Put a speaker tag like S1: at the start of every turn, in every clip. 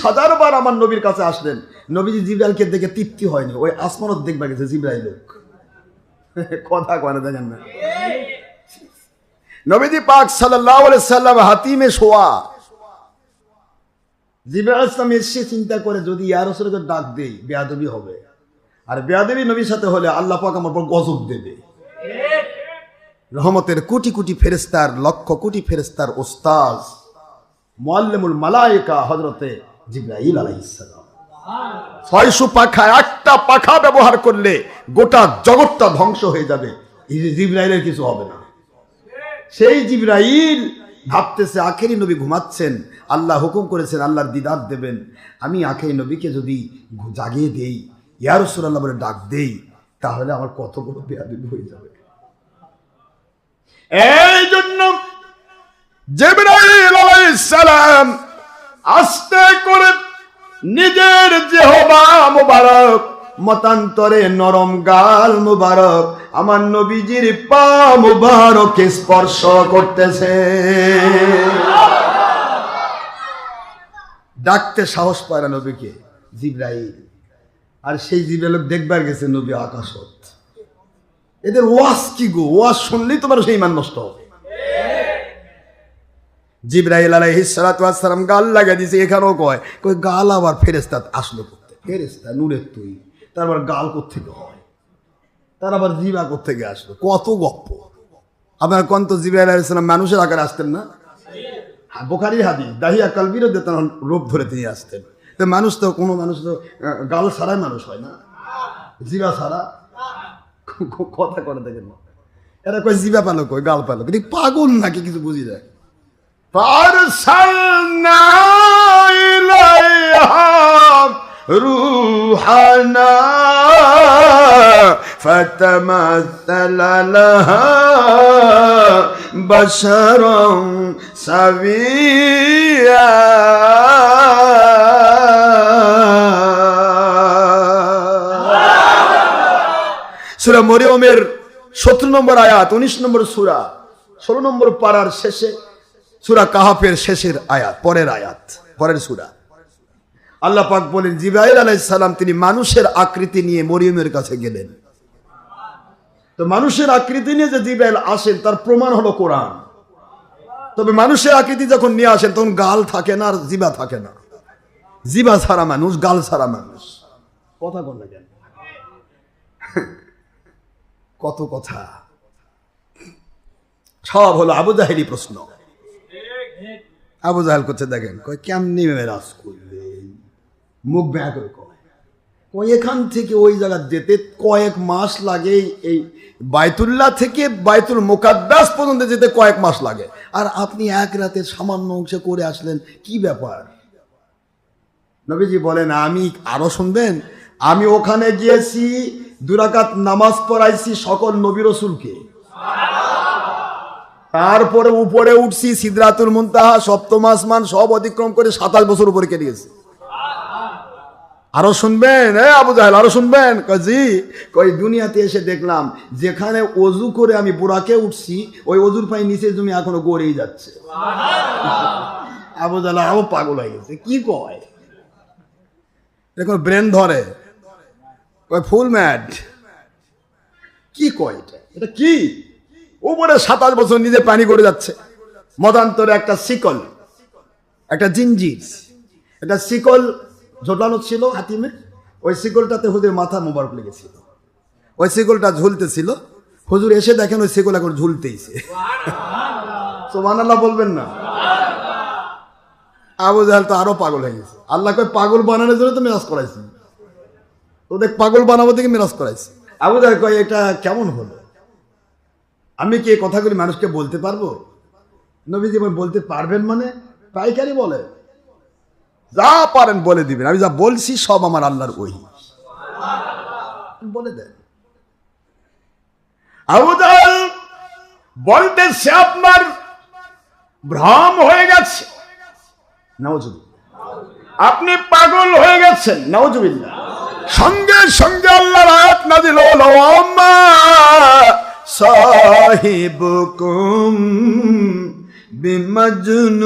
S1: হাজার বার আমার নবীর কাছে আসলেন, নবীজি জিবরাইলকে দেখে তৃপ্তি হয়নি, ওই আসমানত দেখবা গেছে জিবরাইল লোক। কথা কয় না, দেখেন না নবীজি পাক সাল্লাল্লাহু আলাইহি সাল্লাম হাতিমে শোয়া, জিবরাইল ইসলাম এসে চিন্তা করে যদি ইয়া রাসূলকে ডাক দেই বেয়াদবি হবে, আর বেয়াদবি নবীর সাথে হলে আল্লাহ পাক আমার উপর গজব দেবে। রহমতের কোটি কোটি ফেরেশতার, লক্ষ কোটি ফেরেশতার ওস্তাদ মুআল্লিমুল মালায়েকা হযরতে জিবরাইল আলাইহিস সালাম, 600 পাখা, একটা পাখা ব্যবহার করলে গোটা জগৎটা ধ্বংস হয়ে যাবে, জিবরাইলের কিছু হবে না। সেই জিবরাইল ভাবতেছে আখেরি নবী ঘুমাচ্ছেন, আল্লাহ হুকুম করেছেন আল্লাহর দিদার দেবেন, আমি আখেরি নবীকে যদি জাগিয়ে দেই, ইয়া রাসূলুল্লাহ বলে ডাক দেই, তাহলে আমার কত বড় বেয়াদবি হয়ে যাবে। এই জন্য জিবরাইল আলাইহিস সালাম আস্তে করে নিজের জিহ্বা মুবারক, মতান্তরে নরম গাল মুবারক আমার নবীজির পা মুবারকে স্পর্শ করতেছে। ডাকতে সাহস পায় না নবীকে জিবরাইল, আর সেই জিবরাইল দেখবার গেছে নবী আকাশত। এদের ওয়াজ কি গো, ওয়াজ শুনলেই তোমার সেই ইমান নষ্ট হবে। জিবরাইল আলাইহিস সালাতু ওয়াস সালাম গাল লাগা দিয়েছে, এখানেও কয় গাল আবার ফেরেশতা আসলো করতে, ফেরেশতা নূরের তুই, তারপর গাল কোত্থেকে হয়, তার আবার জিবা কোত্থেকে আসলো, কত গপ্প। আপনার কন্ত জিবরাইল আলাইহিস সালাম মানুষের আকারে আসতেন না? বুখারীর হাদিস, দাহিয়া কালবিরও তখন রূপ ধরে তিনি আসতেন। তো মানুষ তো কোনো মানুষ তো গাল ছাড়াই মানুষ হয় না, জিবা ছাড়া। কথা করে দেখেন না, এরা কয় জিবা পালো, কয় গাল পালো, কিন্তু পাগল নাকি কিছু বুঝি যায়। فأرسلنا إليهم روحنا فتمثل لها بشرا سويا সূরা মরিয়মের 17 নম্বর আয়াত, 19 নম্বর সূরা, 16 নম্বর পারার শেষে, সূরা কাহাফের শেষের আয়াত, পরের আয়াত, পরের সূরা, আল্লাহ পাক বলেন জিবরাইল আলাইহিস সালাম তিনি মানুষের আকৃতি নিয়ে মরিয়মের কাছে গেলেন। তো মানুষের আকৃতি নিয়ে যে জিবরাইল আসেন তার প্রমাণ হলো কোরআন। তবে মানুষের আকৃতি যখন নিয়ে আসেন তখন গাল থাকে না আর জিবা থাকে না, জিবা ছাড়া মানুষ, গাল ছাড়া মানুষ। কথা বল না কেন, কত কথা, সব হলো আবু জাহেলি প্রশ্ন। আবু জাহেল করছে, দেখেন কয় কেমনি মেরাজ করলেন, মুখ ব্যাঁ করে কয় এখান থেকে ওই জায়গা যেতে কয়েক মাস লাগে, এই বাইতুল্লাহ থেকে বাইতুল মুকাদ্দাস পর্যন্ত যেতে কয়েক মাস লাগে, আর আপনি এক রাতে সামান্য অংশে করে আসলেন, কি ব্যাপার? নবীজি বলেন আমি আরো শুনবেন, আমি ওখানে গিয়েছি 2 রাকাত নামাজ পড়াইছি সকল নবী রাসূলকে, তারপরে উপরে উঠছি সিদরাতুল মুনতাহা, 7ম আসমান সব অতিক্রম করে 27 বছর উপরে কেটে গেছে। আরো শুনবেন আবু জাহেল, আরো শুনবেন? কাজী কই দুনিয়াতে এসে দেখলাম যেখানে ওযু করে আমি বুরাকে উঠছি ওই ওযুর পানি নিচে জমি এখনো গড়েই যাচ্ছে। আবু জাহেল আরো পাগল হয়ে গেছে, কি কয় এখন ব্রেন ধরে, কয় ফুল ম্যাড, কি কয় এটা কি? উপরে 27 বছর নিজে পানি করে যাচ্ছে, মতান্তরে একটা শিকল, একটা জিঞ্জির, একটা শিকল ঝোলানো ছিল হাতিমে, ওই শিকলটাতে হুজুরের মাথা মোবারক লেগেছিল, ওই শিকলটা ঝুলতেছিল, হুজুর এসে দেখেন ওই শিকল এখন ঝুলতেইছে। সুবহানাল্লাহ বলবেন না? আবু জাহেল তো আরো পাগল হয়ে গেছে, আল্লাহ কয় পাগল বানানোর জন্য তো মেরাজ করাইছি, ওদের পাগল বানাবো থেকে মেরাজ করাইছি। আবু জাহেল কয় এটা কেমন হলো, আমি কি এই কথাগুলি মানুষকে বলতে পারবো? নবীজি বলতে পারবেন মানে পাইকারি বলে, যা পারেন বলে দিবেন, আমি যা বলছি সব আমার আল্লাহর ওহী, বলে দেন। আবু জাহেল বলতেছে আপনার ভ্রম হয়ে গেছে, নাউজুবিল্লাহ, আপনি পাগল হয়ে গেছেন, নাউজুবিল্লাহ। সঙ্গে সঙ্গে আল্লাহর আয়াত নাযিল হলো, আম্মা সাহিবুকুম বিমাজনুন,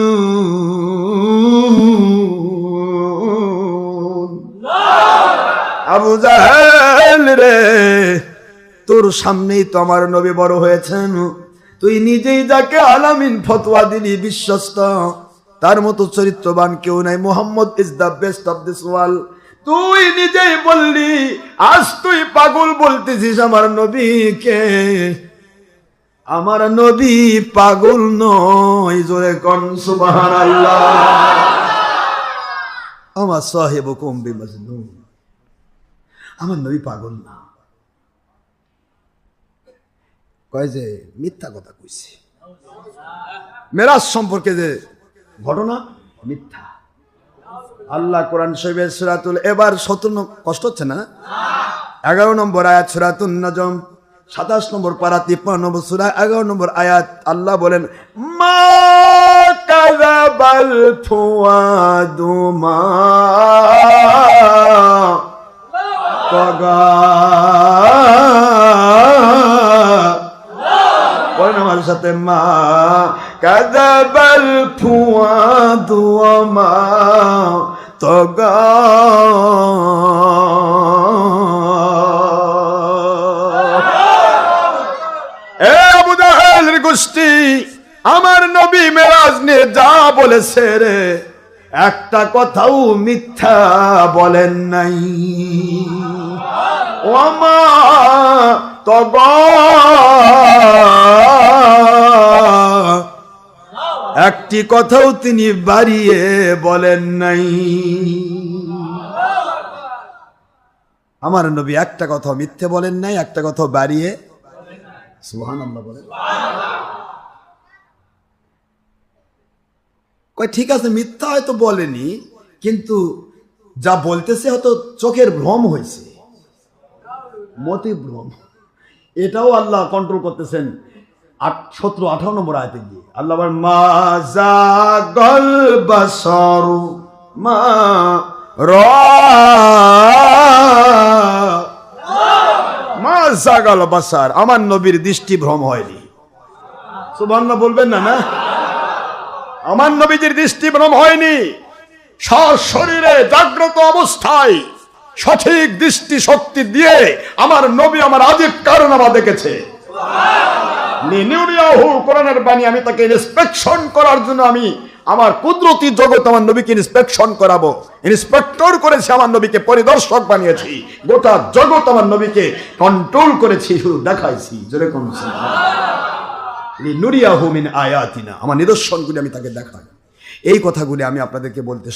S1: আবু জাহেল রে, তোর সামনেই তো আমার নবী বড় হয়েছেন, তুই নিজেই যাকে আলামিন ফতোয়া দিলি বিশ্বস্ত, তার মতো চরিত্রবান কেউ নাই, Muhammad is the best of this world. তুই নিজেই বললি, আজ তুই পাগল বলতেছিস আমার নবীকে। আমার নবী পাগল নয়, জোরে কোন সুবহানাল্লাহ। আমার সাহেবুকুম বিমজনুন, আমার নবী পাগল না। কয় যে মিথ্যা কথা কইছি, মেরাজ সম্পর্কে যে ঘটনা মিথ্যা। আল্লাহ কোরআন শরীফের সূরাতুল, এবার 17 কষ্ট হচ্ছে না, 11 নম্বর আয়াত সূরাতুন নজম 27 নম্বর পারা 53 নম্বর সূরা 11 নম্বর আয়াত, আল্লাহ বলেন মা কাযাবাল ফুয়াদু মা তাগা। বলেন আমার সাথে, মা কাযাবাল ফুয়াদু মা তাগা। আবু জাহেলের গোষ্ঠী, আমার নবী মেরাজ নিয়ে যা বলেছে রে, একটা কথাও মিথ্যা বলেন নাই। ওমা তগা, একটি কথাও তিনি বাড়িয়ে বলেন নাই। আমার নবী একটা কথা মিথ্যে বলেন নাই, একটা কথা বাড়িয়ে। সুবহানাল্লাহ বলেন। কয় ঠিক আছে, মিথ্যা হয়তো বলেনি, কিন্তু যা বলতেছে হয়তো চোখের ভ্রম হয়েছে, মতি ভ্রম। এটাও আল্লাহ কন্ট্রোল করতেছেন 17-18 নম্বর আয়াতে গিয়ে। আল্লাহ বলেন মা জাগাল বাসারু মা মা জাগাল বাসার, আমার নবীর দৃষ্টি ভ্রম হয়নি। সুবহানাল্লাহ বলবেন না? না, আমার নবীজির দৃষ্টি ভ্রম হয়নি। সশরীরে জাগ্রত অবস্থায় সঠিক দৃষ্টি শক্তি দিয়ে আমার নবী আমার আজীব কারনামা দেখেছে। কোরআনের বাণী, আমি তাকে ইন্সপেকশন করার জন্য আমি আমার কুদরতি জগৎ আমার নবীকে ইন্সপেকশন করাবো। ইন্সপেক্টর করেছি, আমার নবীকে পরিদর্শক বানিয়েছি, গোটা জগৎ আমার নবীকে কন্ট্রোল করেছি, শুধু দেখাইছি। জোরে কোন লিনুরিয়াহু মিন আয়াতিনা, আমার নিদর্শনগুলি আমি তাকে দেখাই। এই কথাগুলি আমি আপনাদেরকে বলতে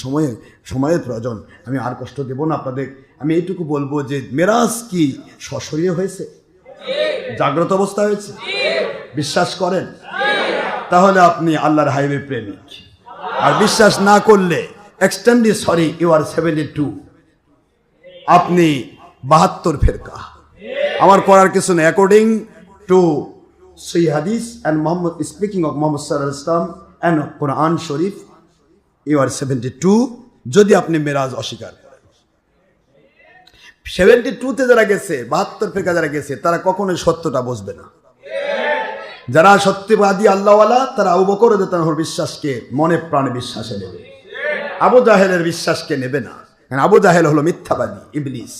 S1: সময়ের প্রয়োজন, আমি আর কষ্ট দেব না আপনাদের। আমি এইটুকু বলবো যে মেরাজ কি সশরীরে হয়েছে, জাগ্রত অবস্থা হয়েছে? বিশ্বাস করেন? তাহলে আপনি আল্লাহর হাইওয়ে প্রেমিক। আর বিশ্বাস না করলে এক্সটেন্ডলি সরি, ইউ আর 72, আপনি 72 ফেরকা। আমার করার কিছু নেই। অ্যাকর্ডিং টু সহি হাদিস and Muhammad, speaking of Muhammad sallallahu alaihi wasallam and Quran Sharif, you are 72 যদি আপনি মেরাজ অস্বীকার করেন। 72-তে যারা গেছে, 72 ফেরকা যারা গেছে, তারা কখনোই সত্যটা বুঝবে না। যারা সত্যবাদী আল্লাহওয়ালা, তারা আবু বকর রাদিয়াল্লাহু আনহুর বিশ্বাসকে মনে প্রাণে বিশ্বাসে নেবে, আবু জাহেলের বিশ্বাসকে নেবে না। কারণ আবু জাহেল হলো মিথ্যাবাদী, ইবলিস।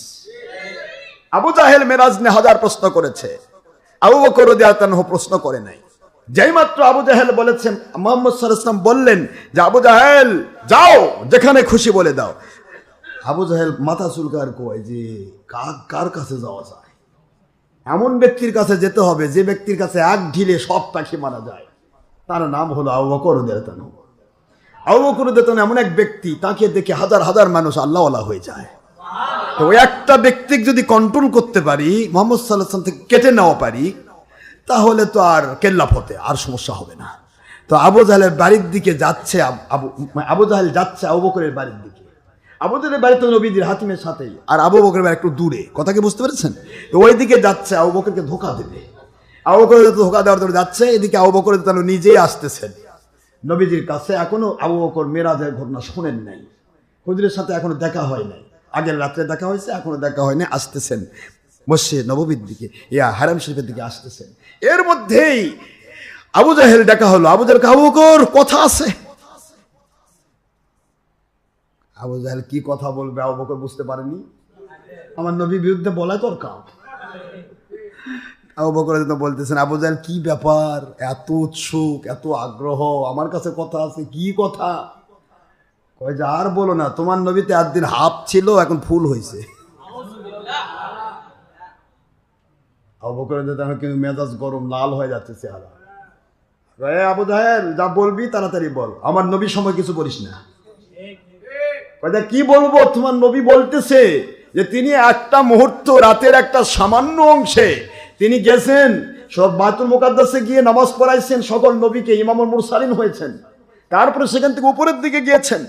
S1: আবু জাহেল মেরাজ নিয়ে হাজার প্রশ্ন করেছে, আবু বকর রাদিয়াল্লাহু আনহু প্রশ্ন করে নাই। যেই মাত্র আবু জাহেল বলেছেন, মুহাম্মদ সাল্লাল্লাহু আলাইহি ওয়াসাল্লাম বললেন যে আবু জাহেল যাও, যেখানে খুশি বলে দাও। আবু জাহেল মাথা চুলকার কয় যে কার কাছে যাওয়া যায়? এমন ব্যক্তির কাছে যেতে হবে যে ব্যক্তির কাছে এক ঢিলে সব পাখি মারা যায়। তার নাম হলো আবু বকর রাদিয়াল্লাহু আনহু। আবু বকর রাদিয়াল্লাহু আনহু এমন এক ব্যক্তি, তাকে দেখে হাজার হাজার মানুষ আল্লাহওয়ালা হয়ে যায়। তো ওই একটা ব্যক্তিকে যদি কন্ট্রোল করতে পারি, মুহাম্মদ সাল্লাল্লাহু আলাইহি ওয়াসাল্লাম থেকে কেটে নেওয়া পারি, তাহলে তো আর কেল্লাফতে আর সমস্যা হবে না। তো আবু জাহেলের বাড়ির দিকে যাচ্ছে, আবু জাহেল যাচ্ছে আবু বকরের বাড়ির দিকে। আবু জাহেলের বাড়ি তো নবীজির হাতিমের সাথেই, আর আবু বকরের বাড়ি একটু দূরে। কথা কি বুঝতে পেরেছেন? তো ওই দিকে যাচ্ছে, আবু বকরকে ধোঁকা দেবে। আবু বকর ধোঁকা দেওয়ার জন্য যাচ্ছে, এদিকে আবু বকর নিজেই আসতেছেন নবীজির কাছে। এখনো আবু বকর মেরাজের ঘটনা শোনেন নাই, হুজুরের সাথে এখনো দেখা হয় নাই। আগের রাত্রে দেখা হয়েছে, এখনো দেখা হয় নাই। আসতেছেন মসজিদ নববীর দিকে, হারাম শরীফের দিকে আসতেছেন। এর মধ্যেই আবু জাহেল দেখা হলো। আবু জাহেল, আবু বকর কথা আছে। আবু জাহেল কি কথা বলবে আবু বকর বুঝতে পারেনি। আমার নবীর বিরুদ্ধে বলাই তোর কাম। আবু বকর বলতেছেন, আবু জাহেল কি ব্যাপার, এত উৎসুক, এত আগ্রহ, আমার কাছে কথা আছে, কি কথা? কয় যে আর বলো না, তোমার নবীতে একদিন হাফ ছিল, এখন ফুল হয়েছে। আবু বকর কিন্তু মেজাজ গরম, লাল হয়ে যাচ্ছে চেহারা। আবু জাহেল যা বলবি তাড়াতাড়ি বল, আমার নবীর সময় কিছু বলিস না। কি বলবো, তোমার নবী বলতেছে যে তিনি একটা মুহূর্ত, রাতের একটা সামান্য অংশে তিনি গেছেন, সব বাইতুল মুকাদ্দাসে গিয়ে নামাজ পড়াইছেন, সকল নবীকে ইমামুল মুরসালিন হয়েছেন, তারপরে সেখান থেকে উপরের দিকে গিয়েছেন,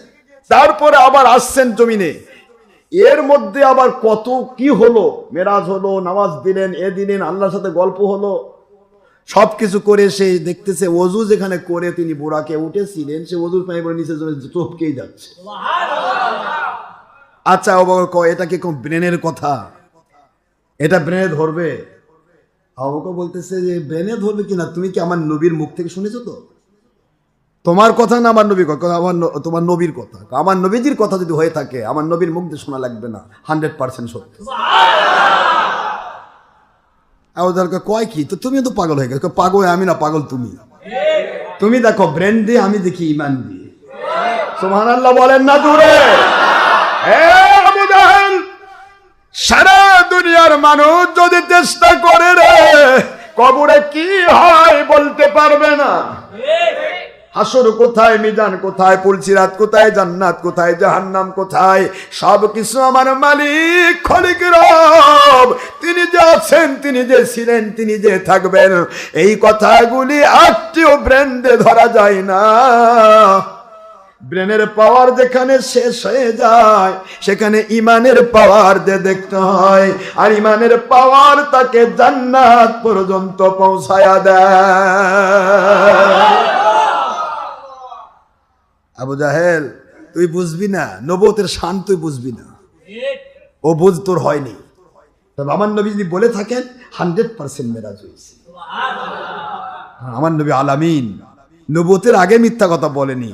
S1: তারপরে আবার আসছেন জমিনে। এর মধ্যে আবার কত কি হলো, মেরাজ হলো, নামাজ দিলেন, এ দিলেন, আল্লাহর সাথে গল্প হলো, সবকিছু করে সে দেখতেছে ওযু যেখানে করে তিনি বোরাকে উঠেছিলেন, সে ওযুর পানি পরে নিচে চোপকেই যাচ্ছে। আচ্ছা আবু বকর কয়, এটা কি কোন ব্রেনের কথা? এটা ব্রেনে ধরবে? আবু বকর বলতেছে যে ব্রেনে ধরবে কিনা, তুমি কি আমার নবীর মুখ থেকে শুনেছো? তো তোমার কথা না আমার নবীর কথা? তোমার নবীর কথা। আমার নবীজির কথা যদি হয়ে থাকে আমার নবীর মুখ দিয়ে শোনা লাগবে না, 100% সত্য। ওদেরকে কয় কি, তো তুমি তো পাগল হয়ে গেছো। পাগল আমি না, পাগল তুমি। তুমি দেখো ব্রেন দিয়ে, আমি দেখি ইমান দিয়ে। সুবহানাল্লাহ বলেন না জোরে। আবু জাহেল, সারা দুনিয়ার মানুষ যদি চেষ্টা করে রে, কবরে কি হয় বলতে পারবে না। হাসর কোথায়, মিজান কোথায়, পুলসিরাত কোথায়, জান্নাত কোথায়, জাহান্নাম কোথায়, সব কিছু আমার মালিক খলিক রব, তিনি যে আছেন, তিনি যে ছিলেন, তিনি যে থাকবেন, এই কথাগুলি একটিও ব্রেনে ধরা যায় না। ব্রেনের পাওয়ার যেখানে শেষ হয়ে যায়, সেখানে ইমানের পাওয়ার দিয়ে দেখতে হয়, আর ইমানের পাওয়ার তাকে জান্নাত পর্যন্ত পৌঁছায়া দেয়। আবু জাহেল, তুই বুঝবি না, নবুয়তের শান তুই বুঝবি না, ও বুঝ তোর হয়নি। তবে আমার নবী যদি বলে থাকেন 100% মেরাজ হয়েছে। আমার নবী আলামিন, নবুয়তের আগে মিথ্যা কথা বলেনি।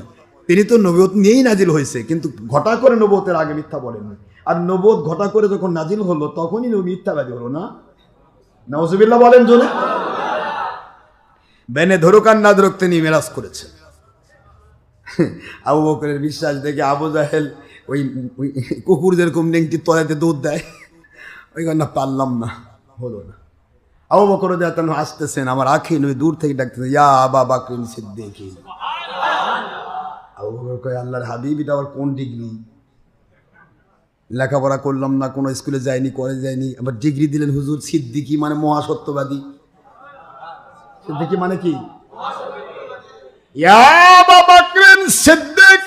S1: তিনি তো নবুয়ত নিয়েই নাজিল হয়েছে, কিন্তু ঘটা করে নবুয়তের আগে মিথ্যা বলেননি। আর নবুয়ত ঘটা করে যখন নাজিল হলো, তখনই নবী মিথ্যাবাদী হলো না। নাউজুবিল্লাহ বলেন জোরে। বেনে ধরুক আর না ধরুক তিনি মেরাজ করেছেন। আবু বকরের বিশ্বাস দেখে আবু জাহেল ওই কুকুর যেরকম নেংটি তলাতে দুধ দেয়, ওই না, পারলাম না, হলো না। আবু বকর রাদিয়াল্লাহু আনহু আসতেছেন, আমার আখি নবী দূর থেকে ডাকতেছেন, ইয়া আবা বকর সিদ্দিক। আবু বকর কয়, আল্লাহর হাবিব, এটা আবার কোন ডিগ্রি? লেখাপড়া করলাম না, কোনো স্কুলে যাইনি, কলেজে যাইনি, আবার ডিগ্রি দিলেন হুজুর। সিদ্দিকি মানে মহাসত্যবাদী। সিদ্দিকি মানে কি? ইয়া আবা বকর সিদ্দিক,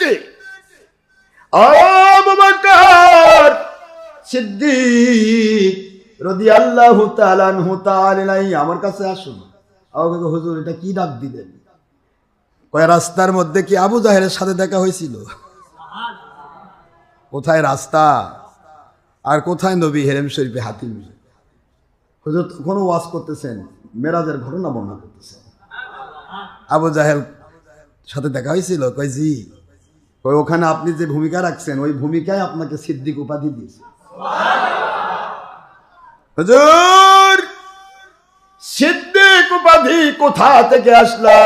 S1: আবু বকর সিদ্দিক রাদিয়াল্লাহু তাআলা আনহু তাআলা, আমার কাছে আসুন। আবু বকর, হুজুর এটা কি ডাক দিলেন? কয়, রাস্তার মধ্যে কি আবু জাহেলের সাথে দেখা হয়েছিল? কোথায় রাস্তা আর কোথায় নবী হেরেম শরীফে হাতিম? হুজুর কোনো ওয়াজ করতেছেন, মেরাজের ঘটনা বর্ণনা করতেছেন। আবু জাহেল সাথে দেখা হয়েছিল? কয় জি। কয়, ওখানে আপনি যে ভূমিকা রাখছেন, ওই ভূমিকায় আপনাকে সিদ্দিক উপাধি দিয়েছে। হুজুর, সিদ্দিক উপাধি কোথা থেকে আসলো?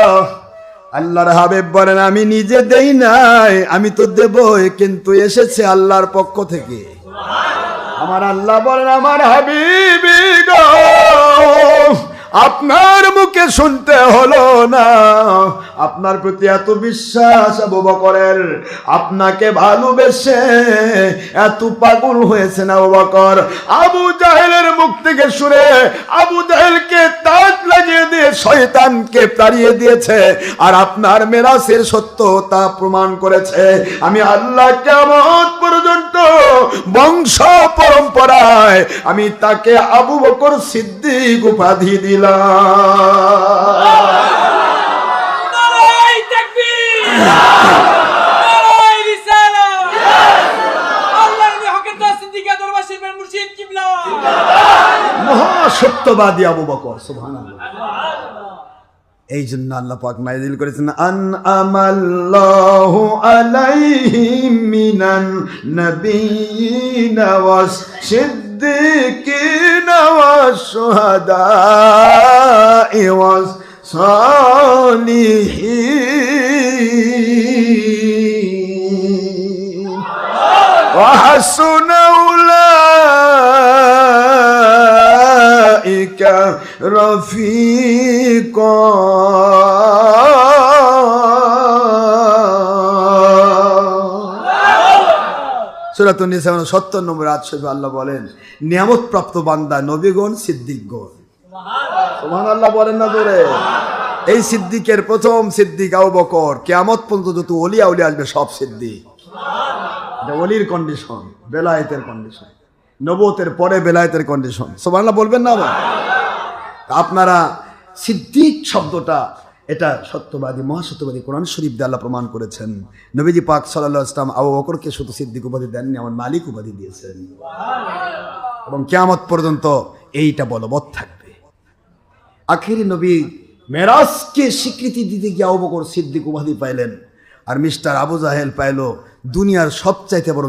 S1: আল্লাহর হাবিব বলেন, আমি নিজে দেই নাই, আমি তো দেবই, কিন্তু এসেছে আল্লাহর পক্ষ থেকে। আমার আল্লাহ বলেন, আমার হাবিবি গো, আপনার মুখে শুনতে হলো না, আপনার প্রতি এত বিশ্বাস আবু বকরের, আপনাকে ভালোবেসে এত পাগল হয়েছে না আবু বকর, আবু জাহেলের মুখ থেকে শুনে আবু জাহেলকে তাক লাগিয়ে দিয়ে শয়তানকে তাড়িয়ে দিয়েছে, আর আপনার মেরাজের সত্যতা প্রমাণ করেছে। আমি আল্লাহ কিয়ামত পর্যন্ত বংশ পরম্পরায় আমি তাকে আবু বকর সিদ্দিক উপাধি দিলাম। মহাসত্যবাদী আবু বকর, সুবহানাল্লাহ। এই জন্য আল্লাহ পাক নাযিল করেছেন, আনআমাল্লাহু আলাইহিম মিনান নাবিয়িনা ওয়াস والصديقين والشهداء والصالحين وحسن أولئك رفيقا সূরাতুন নিসা 70 নম্বর আয়াত শরীফে আল্লাহ বলেন নিয়ামত প্রাপ্ত বান্দা নবীগণ সিদ্দিকগণ। সুবহানাল্লাহ বলেন না জোরে। এই সিদ্দিকের প্রথম সিদ্দিক আবু বকর, কিয়ামত পর্যন্ত যত ওলি আউলিয়া আসবে সব সিদ্দিক। এটা ওলির কন্ডিশন, বেলায়েতের কন্ডিশন, নবুয়তের পরে বেলায়েতের কন্ডিশন। সুবহানাল্লাহ বলবেন না আবার? আপনারা সিদ্দিক শব্দটা এটা সত্যবাদী, মহাসত্যবাদী কোরআন শরীফ দিয়ে আল্লাহ প্রমাণ করেছেন। নবীজি পাক সাল্লাল্লাহু আলাইহি ওয়াসাল্লাম আবু বকরকে শুধু সিদ্দিক উপাধি দেননি, আমার মালিক উপাধি দিয়েছেন এবং কিয়ামত পর্যন্ত এইটা বলবৎ থাকবে। আখিরি নবী মেরাজকে স্বীকৃতি দিতে গিয়ে আবু বকর সিদ্দিক উপাধি পাইলেন, আর মিস্টার আবু জাহেল পাইল দুনিয়ার সবচাইতে বড়